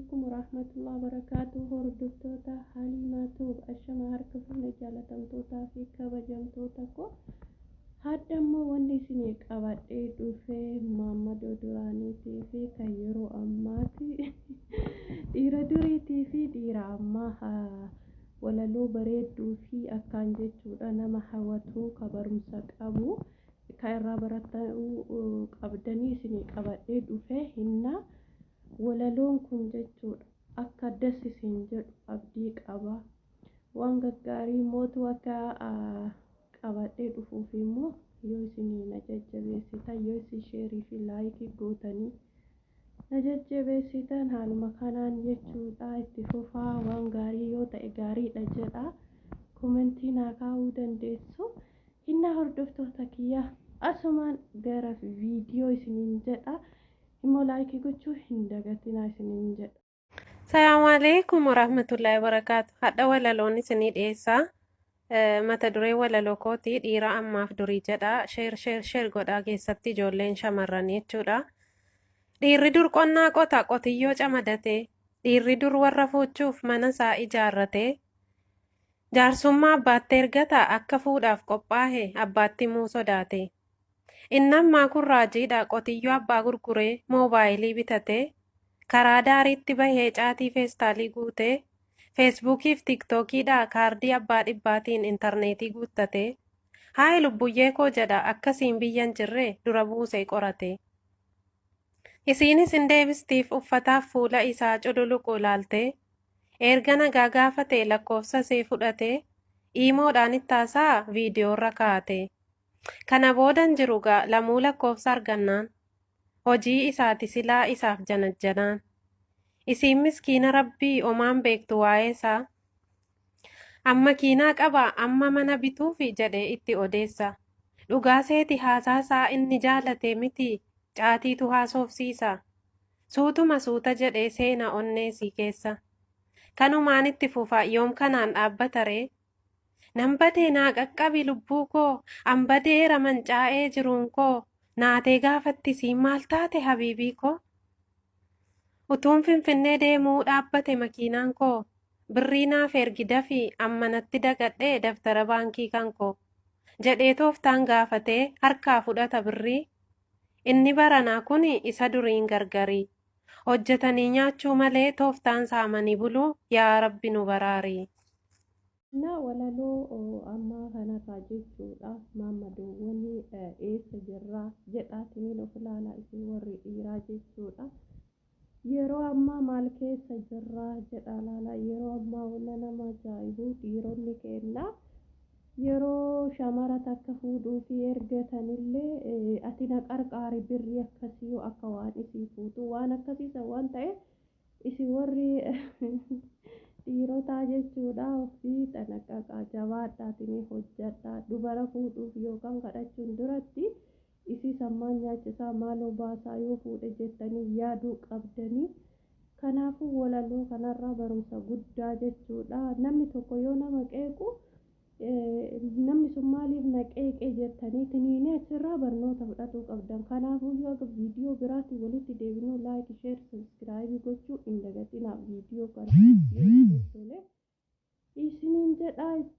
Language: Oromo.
عليكم ورحمة الله وبركاته. هردفتوتا حاليما توب أشما هركفون جالتمتوتا في كبجمتوتاكو هادمو واني سنيك أبادي دوفي محمد درانيتي في كيرو أماتي ديرا دريتي في ديرا أماها ولا لو بريدو في أكان جيتشودا نما حواتو كبرمسك أبو كايرا براتو قبدني سنيك أبادي دوفي هنا ولالون kun jechuudha akka dassisin jedhu abdii qaba waan gaggaarii mootu akka qabadhee dhufuuf immoo yoo isin na jajjabeessitan yoo isin sheerii fi laayikii gootanii na jajjabeessitan haaluma kanaan jechuudha itti fufaa waan gaarii yoo ta'e gaariidha jedha komentii naa kaa'uu dandeessu hinna hordoftoota kiyya asumaan gara viidiyoo isiniin jedha immoo laayikii gochuu hin dagatinaa isiniin jedha. Assalamu alaikum warahmatullahi wabarakatuh. Hadha walaloon isinii dhiyeessaa. Mata duree walaloo kootii dhiira ammaaf durii jedha. Sheer godhaa keessatti ijoolleen shamarranii jechuudha. Dhiirri dur qonnaa qota qotiyyoo camadate. Dhiirri dur warra fuuchuuf mana isaa ijaarrate. Jaarsummaa abbaatti ergata akka fuudhaaf qophaa'e abbaatti muu sodaate. Innammaa kun raajiidha qotiyyoo abbaa gurguree moobaayilii bitate. Karaa daariitti bahee caatii feestaalii guutee feesbuukiif tiktookiidha kaardii abbaa dhibbaatiin intarneetii guuttate. Haay lubbuyyee koo jedha akkasiin biyyan jirre dura buusee qorate. Isiinis hin deebistiif uffataaf fuula isaa cululuqu laalte. Erga nagaa gaafate lakkoofsa see fudhate. Iimoodhaan ittaasaa viidiyoorra kaa'ate. Kana boodan jiru lamuu lakkoofsa argannaan. Hojii isaati silaa isaaf janajjanaan. Isiin miskiina rabbii omaan beektu waa'ee isaa. Amma kiinaa qaba amma mana bituufi jedhee itti odeessa. Dhugaaseeti haasaasaa inni jaalate miti caatiitu haasoofsiisa. Suutuma suuta jedhee seena onneesii keessa. Kanumaan itti fufa yoom kanaan dhaabbataree. Nan badee naa qaqqabi lubbuu koo anbadeera mancaa'ee jiruun koo naatee gaafattisiin maal taate habiibii koo. Utuun finfinnee deemuu dhaabbate makiinaan koo birrii naaf ergi dafii ammanatti dagadhee daftara baankii kan koo jedhee tooftaan gaafatee harkaa fudhata birrii. Inni baranaa kun isa duriin gargarii hojjetanii nyaachuu malee tooftaan saamanii buluu yaa rabbi nu baraarii. Na walaloo ammaa kanarraa jechuudha maammadoowwanii eessa jirraa jedhaatiin of ilaalaa isin warri dhiiraa jechuudha. Yeroo ammaa maal keessa jirraa jedha laala yeroo ammaa wanta nama ajaa'ibu dhiironni keenya yeroo shamara takka fuudhuu fi ergatanillee ati na qarqaari birrii akkasii akka waan isii fuutu waan akkasiisa waan ta'eef isin warri dhiirotaa jechuudha ofii xanaqqaqaa jabaadhaatiin hojjadhaa dubara fuudhuuf yookaan kadhachuun duratti isii sammaan nyaachisaa maaloo baasaa yoo fuudhe jettanii yaaduu qabdanii. Kanaafuu walaloo kanarraa barumsa guddaa jechuudha. Namni tokko yoo nama qeequ namni sun maaliif na qeeqe jettanii tiniinee achirraa barnoota fudhatuu qabdan. Kanaafuu yoo viidiyoo biraatti walitti deebinuu laayik sheer sabiskiraayibii gochuu hin dagatinaa viidiyoo kana isiniin jedha.